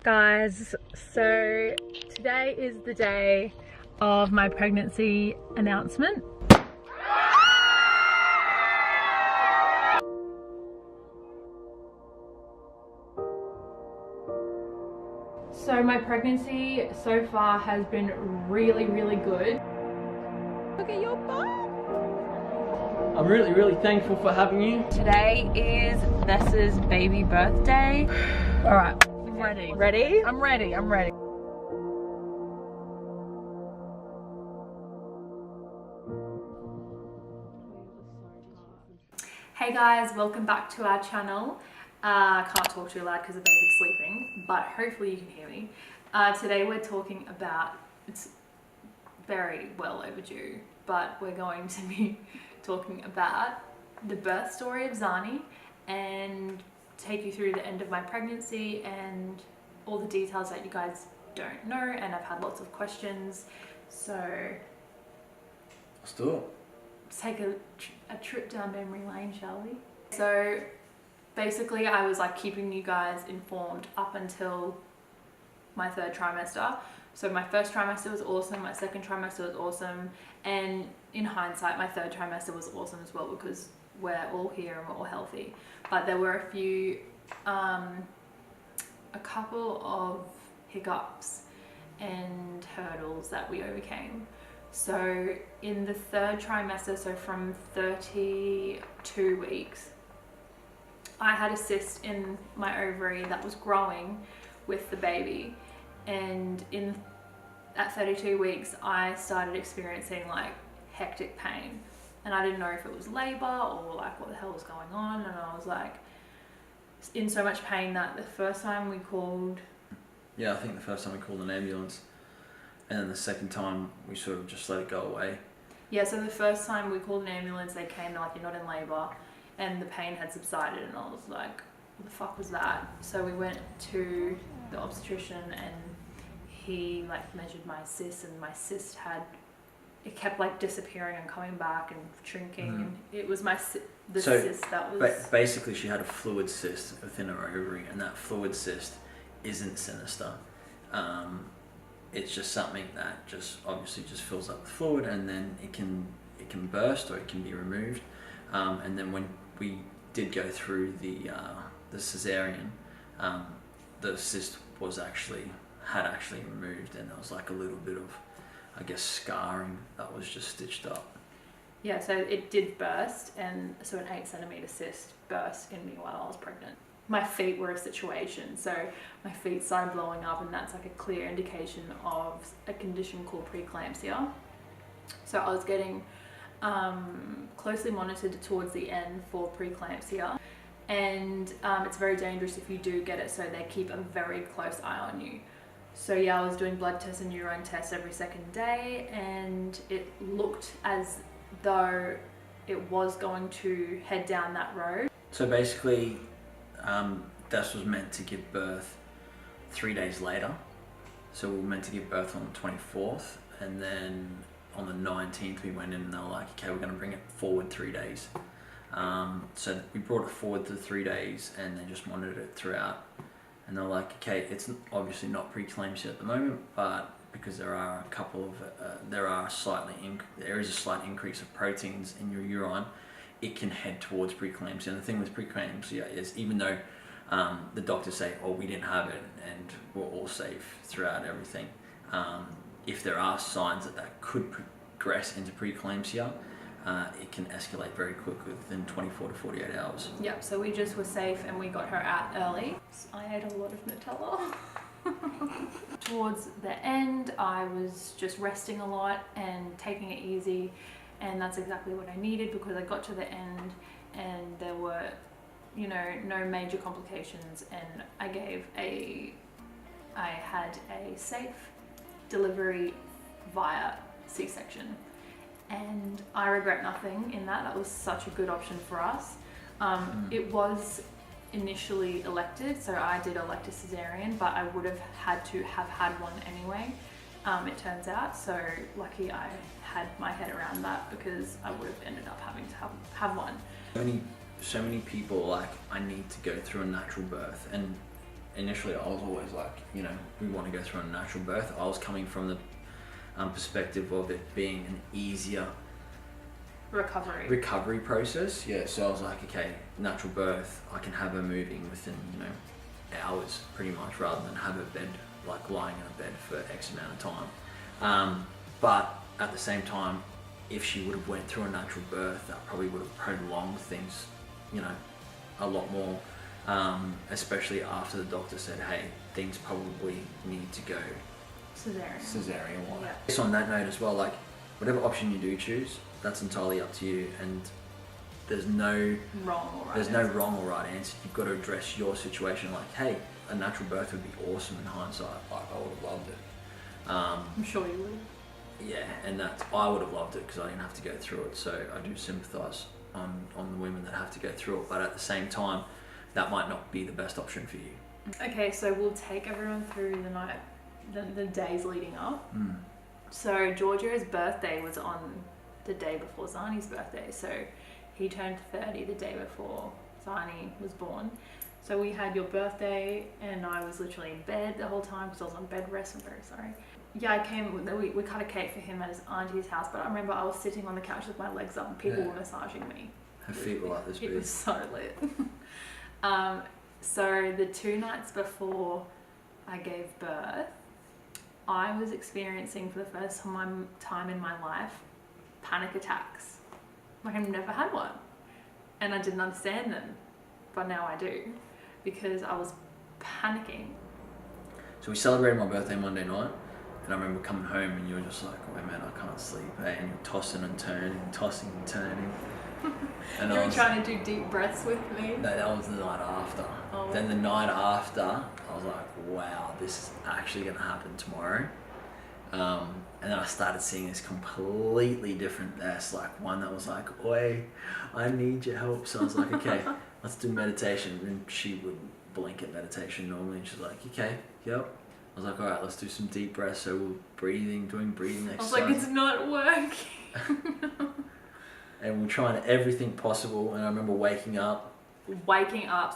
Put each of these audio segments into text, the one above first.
Guys, so today is the day of my pregnancy announcement. So my pregnancy so far has been really good. Look at your bum! I'm really thankful for having you. Today is Vessa's baby birthday. Alright, I'm ready. Ready? I'm ready. Hey guys, welcome back to our channel. I can't talk too loud because the baby's sleeping, but hopefully you can hear me. Today we're talking about, it's very well overdue, but we're going to be talking about the birth story of Zani and take you through the end of my pregnancy and all the details that you guys don't know, and I've had lots of questions, so Let's do it. let's take a trip down memory lane, shall we? So basically I was like keeping you guys informed up until my third trimester. So my first trimester was awesome, my second trimester was awesome, and in hindsight my third trimester was awesome as well because we're all here and we're all healthy. But there were a couple of hiccups and hurdles that we overcame. So in the third trimester, so from 32 weeks, I had a cyst in my ovary that was growing with the baby, and at 32 weeks I started experiencing like hectic pain, and I didn't know if it was labor or like what the hell was going on, and I was like in so much pain that the first time we called, Yeah, I think the first time we called an ambulance, and then the second time we sort of just let it go away. Yeah, so the first time we called an ambulance, they came, they're like, you're not in labor, and the pain had subsided, and I was like, what the fuck was that? So we went to the obstetrician and he like measured my cyst, and my cyst it kept like disappearing and coming back and shrinking, and it was the cyst that was... Basically she had a fluid cyst within her ovary, and that fluid cyst isn't sinister. It's just something that just obviously just fills up with fluid, and then it can burst or it can be removed. And then when we did go through the cesarean, the cyst had actually removed, and there was like a little bit of, I guess, scarring that was just stitched up. Yeah, so it did burst, and so an 8 centimeter cyst burst in me while I was pregnant. My feet were a situation, so my feet started blowing up, and that's like a clear indication of a condition called preeclampsia. So I was getting closely monitored towards the end for preeclampsia, and it's very dangerous if you do get it, so they keep a very close eye on you. So yeah, I was doing blood tests and urine tests every second day, and it looked as though it was going to head down that road. So basically, Des was meant to give birth 3 days later. So we were meant to give birth on the 24th, and then on the 19th we went in and they were like, okay, we're going to bring it forward 3 days. So we brought it forward to 3 days, and they just monitored it throughout. And they're like, okay, it's obviously not preeclampsia at the moment, but because there are a couple of, there is a slight increase of proteins in your urine, it can head towards preeclampsia. And the thing with preeclampsia is, even though the doctors say, oh, we didn't have it and we're all safe throughout everything, if there are signs that could progress into preeclampsia, it can escalate very quickly within 24 to 48 hours. Yeah, so we just were safe and we got her out early. I ate a lot of Nutella. Towards the end, I was just resting a lot and taking it easy, and that's exactly what I needed, because I got to the end and there were, no major complications, and I had a safe delivery via C-section. And I regret nothing in that. That was such a good option for us. It was initially elected, so I did elect a cesarean, but I would have had to have had one anyway, it turns out. So lucky I had my head around that, because I would have ended up having to have one. So many people are like, I need to go through a natural birth, and initially I was always like, you know, we want to go through a natural birth. I was coming from the perspective of it being an easier recovery process. Yeah, so I was like, okay, natural birth, I can have her moving within, you know, hours pretty much, rather than have her bed, like lying in a bed for X amount of time. But at the same time, if she would have went through a natural birth, that probably would have prolonged things, you know, a lot more, especially after the doctor said, hey, things probably need to go cesarean. Yeah. Just on that note as well, like whatever option you do choose, that's entirely up to you, and there's no wrong or right answer. You've got to address your situation. Like, hey, a natural birth would be awesome in hindsight. Like, I would have loved it. I'm sure you would. Yeah, and I would have loved it because I didn't have to go through it. So I do sympathise on the women that have to go through it. But at the same time, that might not be the best option for you. Okay, so we'll take everyone through the night, the days leading up. So Giorgio's birthday was on the day before Zani's birthday. So he turned 30 the day before Zani was born. So we had your birthday, and I was literally in bed the whole time because I was on bed rest. I'm very sorry. Yeah, we cut a cake for him at his auntie's house, but I remember I was sitting on the couch with my legs up and people were massaging me. Her feet were like this big. It was so lit. So the 2 nights before I gave birth, I was experiencing for the first time in my life panic attacks. Like, I've never had one, and I didn't understand them, but now I do, because I was panicking. So we celebrated my birthday Monday night, and I remember coming home and you were just like, oh man, I can't sleep, eh? And you're tossing and turning. And You were trying to do deep breaths with me. No, that was the night after. Oh. Then the night after, I was like, wow, this is actually going to happen tomorrow. And then I started seeing this completely different Bess, like one that was like, oi, I need your help. So I was like, okay, let's do meditation. And she would blink at meditation normally, and she's like, okay, yep. I was like, all right, let's do some deep breaths. So we're doing breathing exercises. I was like, it's not working. And we're trying everything possible. And I remember waking up,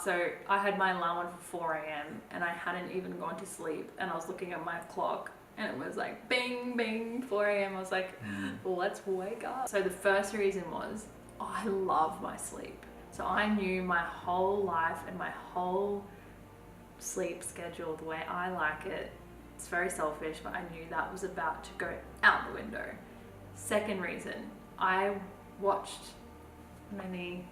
so I had my alarm on for 4 a.m. and I hadn't even gone to sleep, and I was looking at my clock and it was like bing, bing, 4 a.m. I was like, let's wake up. So the first reason was, I love my sleep. So I knew my whole life and my whole sleep schedule, the way I like it, it's very selfish, but I knew that was about to go out the window. Second reason, I watched many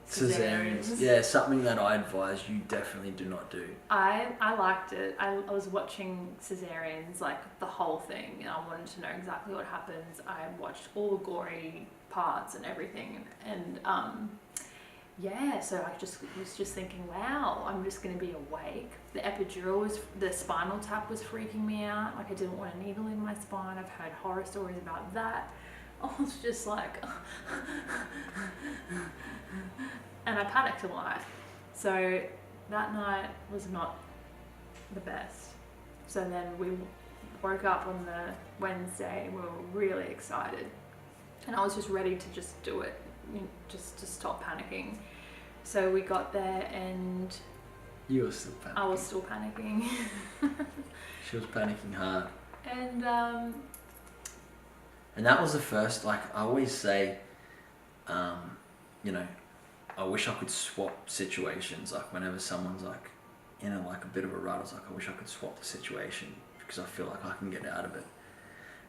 cesareans. Yeah, something that I advise you definitely do not do. I liked it. I was watching cesareans, like the whole thing, and I wanted to know exactly what happens. I watched all the gory parts and everything, and yeah, so I was just thinking, wow, I'm just going to be awake. The spinal tap was freaking me out. Like, I didn't want a needle in my spine. I've heard horror stories about that. I was just like, and I panicked a lot. So that night was not the best. So then we woke up on the Wednesday and we were really excited. And I was just ready to just do it, just to stop panicking. So we got there and... You were still panicking. I was still panicking. She was panicking hard. And that was the first, like, I always say, you know, I wish I could swap situations. Like, whenever someone's like in a bit of a rut, I was like, I wish I could swap the situation because I feel like I can get out of it.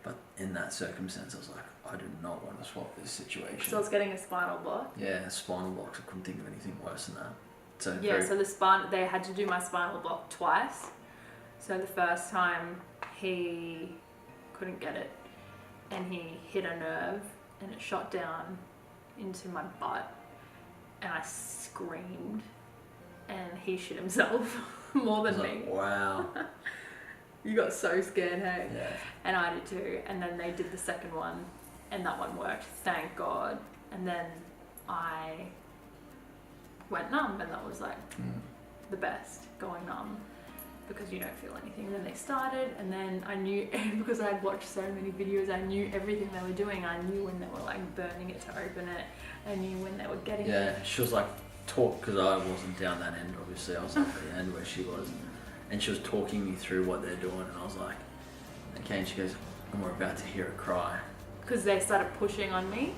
But in that circumstance, I was like, I do not want to swap this situation. So I was getting a spinal block. Yeah, spinal blocks. I couldn't think of anything worse than that. So yeah, so they had to do my spinal block twice. So the first time he couldn't get it, and he hit a nerve, and it shot down into my butt, and I screamed, and he shit himself more than me. Like, wow. You got so scared, hey? Yeah. And I did too. And then they did the second one, and that one worked, thank God. And then I went numb, and that was like the best, going numb, because you don't feel anything. And then they started, and then I knew, because I had watched so many videos, I knew everything they were doing. I knew when they were like burning it to open it. I knew when they were getting it. Yeah, she was like, talk, because I wasn't down that end, obviously. I was like at the end where she was. and she was talking me through what they're doing, and I was like, okay, and she goes, and we're about to hear a cry. Because they started pushing on me,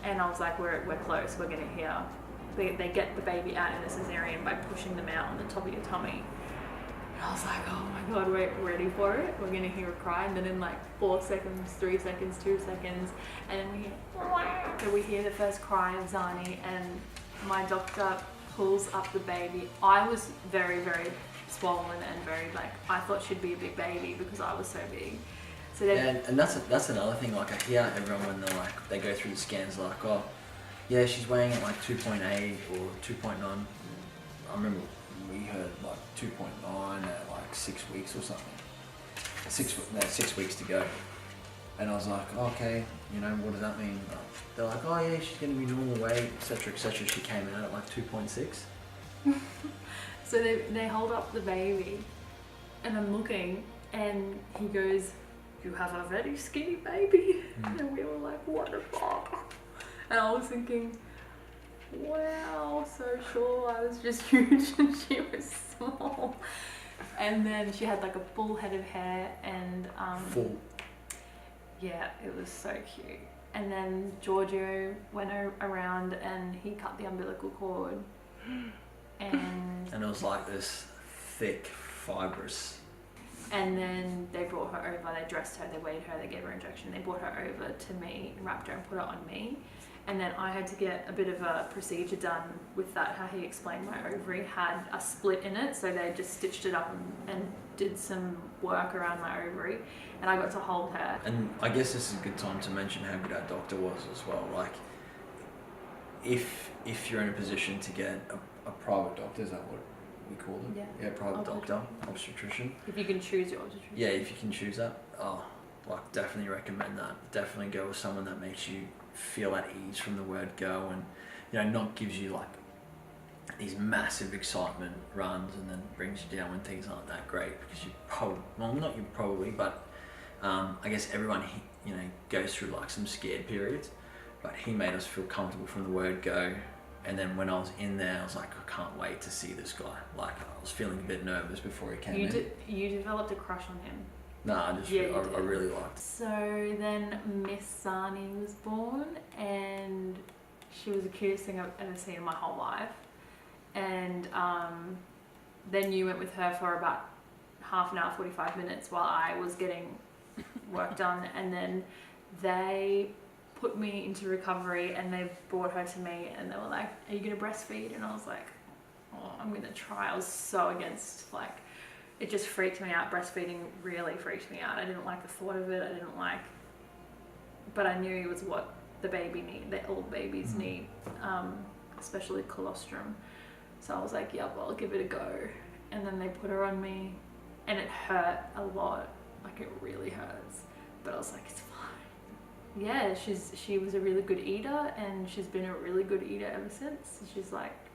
and I was like, we're close, we're gonna hear. They get the baby out in a cesarean by pushing them out on the top of your tummy. And I was like, oh my God, we're ready for it. We're gonna hear a cry. And then in like 4 seconds, 3 seconds, 2 seconds, and then we hear the first cry of Zani, and my doctor pulls up the baby. I was very, very swollen and very like, I thought she'd be a big baby because I was so big. So and that's another thing, like I hear everyone when they go through the scans like, oh yeah, she's weighing at like 2.8 or 2.9. I remember we heard like 2.9 at like 6 weeks or something. 6 weeks to go. And I was like, oh, okay, you know, what does that mean? They're like, oh yeah, she's gonna be normal weight, etc., etc. She came out at like 2.6. So they hold up the baby, and I'm looking, and he goes, you have a very skinny baby. And we were like, what the fuck? And I was thinking, wow, so sure, I was just huge and she was small. And then she had like a full head of hair, and full. Yeah, it was so cute. And then Giorgio went around and he cut the umbilical cord, and it was like this thick, fibrous. And then they brought her over, they dressed her, they weighed her, they gave her an injection, they brought her over to me, wrapped her and put her on me. And then I had to get a bit of a procedure done with that. How he explained my ovary had a split in it, so they just stitched it up and did some work around my ovary, and I got to hold her. And I guess this is a good time to mention how good our doctor was as well. Like, if you're in a position to get a private doctor, is that what we call them? Yeah, private doctor, obstetrician. If you can choose your obstetrician. Yeah, if you can choose that, like definitely recommend that. Definitely go with someone that makes you feel at ease from the word go, and you know, not gives you like these massive excitement runs and then brings you down when things aren't that great, because you probably, but I guess everyone goes through like some scared periods, but he made us feel comfortable from the word go. And then when I was in there, I was like, I can't wait to see this guy. Like, I was feeling a bit nervous before he came in. You developed a crush on him. Nah, I really liked it. So then Miss Zani was born, and she was the cutest thing I've ever seen in my whole life. And then you went with her for about half an hour, 45 minutes while I was getting work done. And then they put me into recovery, and they brought her to me, and they were like, are you gonna breastfeed? And I was like, oh, I'm gonna try. I was so against, like, it just freaked me out. Breastfeeding really freaked me out. I didn't like the thought of it. But I knew it was what the baby need, that all babies need, especially colostrum. So I was like, yep, I'll give it a go. And then they put her on me, and it hurt a lot. Like, it really hurts. But I was like, it's fine. Yeah, she was a really good eater, and she's been a really good eater ever since.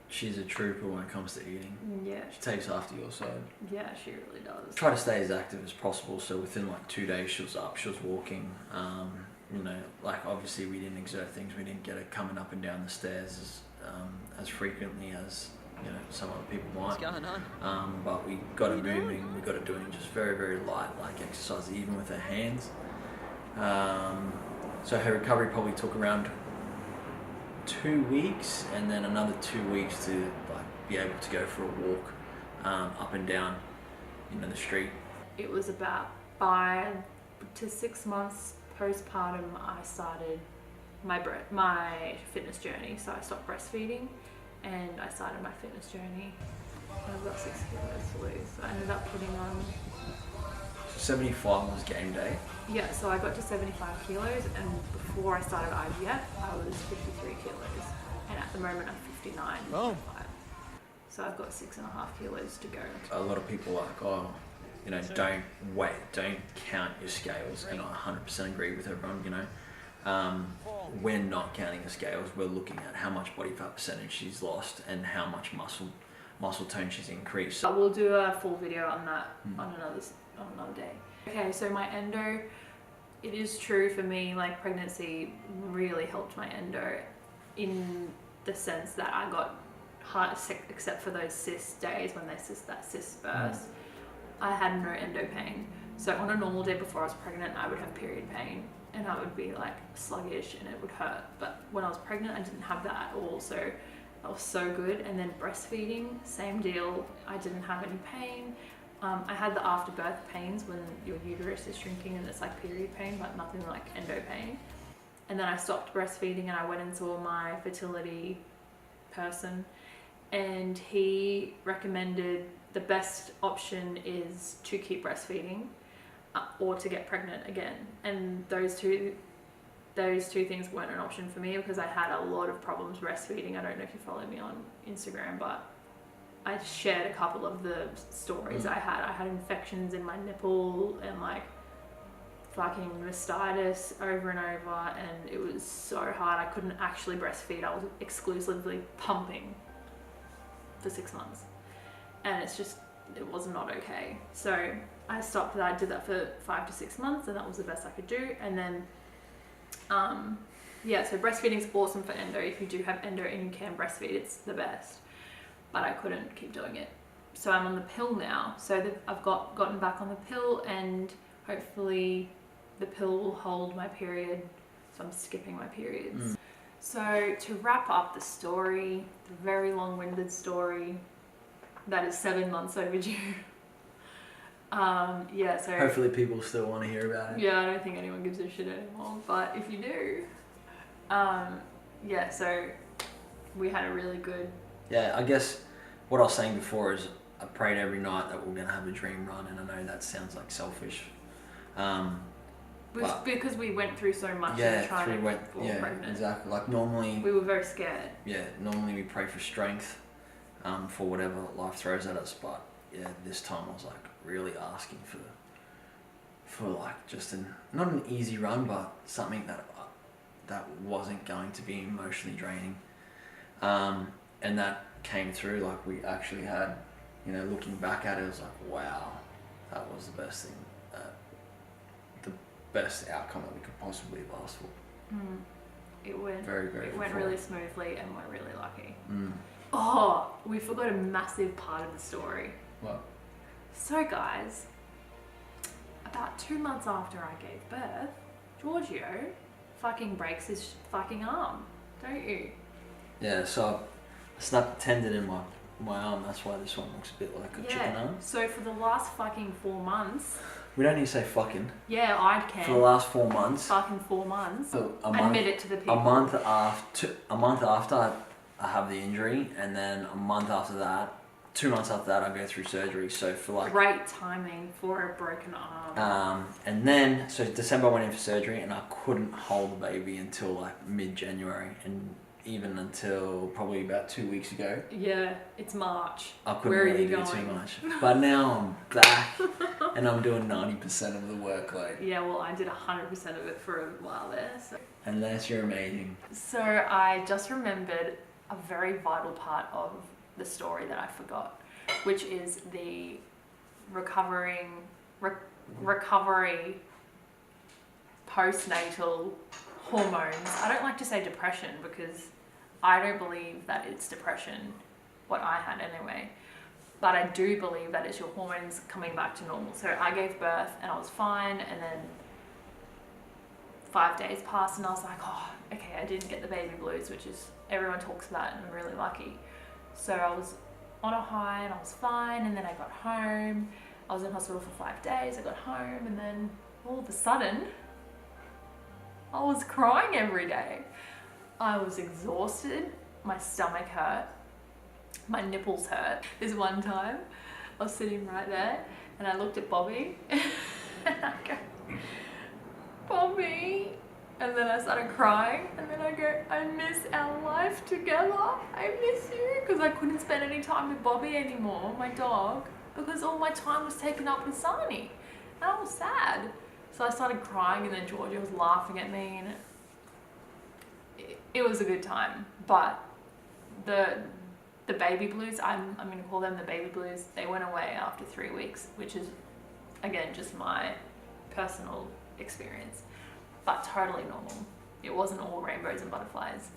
She's a trooper when it comes to eating. Yeah. She takes after your side. Yeah, she really does. Try to stay as active as possible, so within like 2 days she was up, she was walking. Like obviously we didn't exert things, we didn't get her coming up and down the stairs as frequently as some other people might. What's going on? But we got her moving, we got her doing just very, very light like exercise, even with her hands. So her recovery probably took around 2 weeks, and then another 2 weeks to like be able to go for a walk up and down the street. It was about 5 to 6 months postpartum I started my fitness journey. So I stopped breastfeeding and I started my fitness journey. I've got 6 kilos to lose. So I ended up putting on 75 was game day. Yeah, so I got to 75 kilos, and before I started IVF, I was 53 kilos, and at the moment I'm 59. Oh. So I've got 6.5 kilos to go. A lot of people are like, don't count your scales, and I 100% agree with everyone. We're not counting the scales. We're looking at how much body fat percentage she's lost and how much muscle tone she's increased. We'll do a full video on that on another day. Okay, so my endo, it is true for me, like pregnancy really helped my endo in the sense that I got heart sick, except for those cyst days when that cyst burst. I had no endo pain. So on a normal day before I was pregnant, I would have period pain and I would be like sluggish and it would hurt. But when I was pregnant, I didn't have that at all. So that was so good. And then breastfeeding, same deal. I didn't have any pain. I had the afterbirth pains when your uterus is shrinking and it's like period pain, but nothing like endo pain. And then I stopped breastfeeding and I went and saw my fertility person, and he recommended the best option is to keep breastfeeding or to get pregnant again. And those two things weren't an option for me because I had a lot of problems breastfeeding. I don't know if you follow me on Instagram, but I shared a couple of the stories I had. I had infections in my nipple and like fucking mastitis over and over, and it was so hard. I couldn't actually breastfeed. I was exclusively pumping for 6 months, and it was not okay. So I stopped that. I did that for 5 to 6 months, and that was the best I could do. And then so breastfeeding is awesome for endo. If you do have endo and you can breastfeed, it's the best. But I couldn't keep doing it, so I'm on the pill now. So I've gotten back on the pill, and hopefully the pill will hold my period, so I'm skipping my periods. So to wrap up the story, the very long-winded story that is 7 months overdue. So hopefully people still want to hear about it. Yeah, I don't think anyone gives a shit anymore, but if you do, so we had a really good... Yeah, I guess what I was saying before is I prayed every night that we're going to have a dream run, and I know that sounds like selfish. Because we went through so much and trying to fall pregnant. Exactly. Like normally... We were very scared. Yeah, normally we pray for strength for whatever life throws at us, but yeah, this time I was like really asking for like just not an easy run, but something that wasn't going to be emotionally draining. And that came through. Like we actually had, looking back at it, it was like, wow, that was the best thing, the best outcome that we could possibly have asked for. It went very, very. It went really smoothly, and we're really lucky. Oh, we forgot a massive part of the story. What? So guys, about 2 months after I gave birth, Giorgio fucking breaks his fucking arm, don't you? Yeah, so I snapped a tendon in my arm. That's why this one looks a bit like a chicken arm. So for the last fucking 4 months... We don't need to say fucking. Yeah, I can. For the last 4 months. Fucking 4 months. So admit it to the people. A month after I have the injury, and then a month after that, 2 months after that, I go through surgery. So for like... Great timing for a broken arm. And then, so December I went in for surgery, and I couldn't hold the baby until like mid-January, and even until probably about 2 weeks ago. Yeah, it's March. I couldn't really do too much. But now I'm back and I'm doing 90% of the workload. Yeah, well, I did 100% of it for a while there. So. Unless you're amazing. So I just remembered a very vital part of the story that I forgot, which is the recovery postnatal hormones. I don't like to say depression because I don't believe that it's depression, what I had anyway, but I do believe that it's your hormones coming back to normal. So I gave birth and I was fine, and then 5 days passed and I was like, oh, okay, I didn't get the baby blues, which is everyone talks about, and I'm really lucky. So I was on a high and I was fine, and then I got home. I was in hospital for 5 days. I got home, and then all of a sudden I was crying every day. I was exhausted, my stomach hurt, my nipples hurt. This one time, I was sitting right there and I looked at Bobby and I go, Bobby, and then I started crying, and then I go, I miss our life together. I miss you, because I couldn't spend any time with Bobby anymore, my dog, because all my time was taken up with Zani, and I was sad. So I started crying, and then Georgia was laughing at me, and it was a good time. But the baby blues, I'm going to call them the baby blues, they went away after 3 weeks, which is, again, just my personal experience, but totally normal. It wasn't all rainbows and butterflies.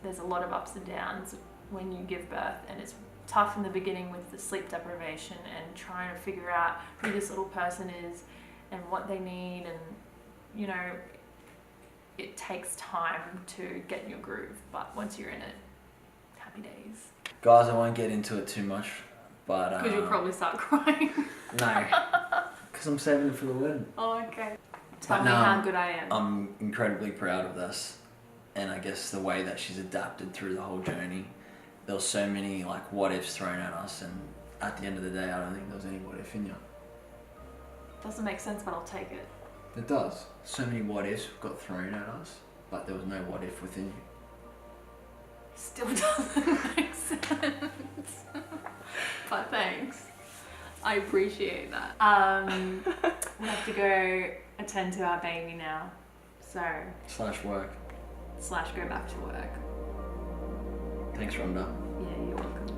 There's a lot of ups and downs when you give birth, and it's tough in the beginning with the sleep deprivation and trying to figure out who this little person is and what they need, and you know, it takes time to get in your groove, but once you're in it, happy days. Guys, I won't get into it too much, but Because you'll probably start crying. no, because I'm saving it for the wedding. Oh, okay. Tell But me no, how good I am. I'm incredibly proud of this, and I guess the way that she's adapted through the whole journey. There was so many like what ifs thrown at us, and at the end of the day, I don't think there was any what if in you. Doesn't make sense, but I'll take it. It does. So many what ifs got thrown at us, but there was no what if within you. Still doesn't make sense. But thanks. I appreciate that. We have to go attend to our baby now. So, / work. / go back to work. Thanks, Rhonda. Yeah, you're welcome.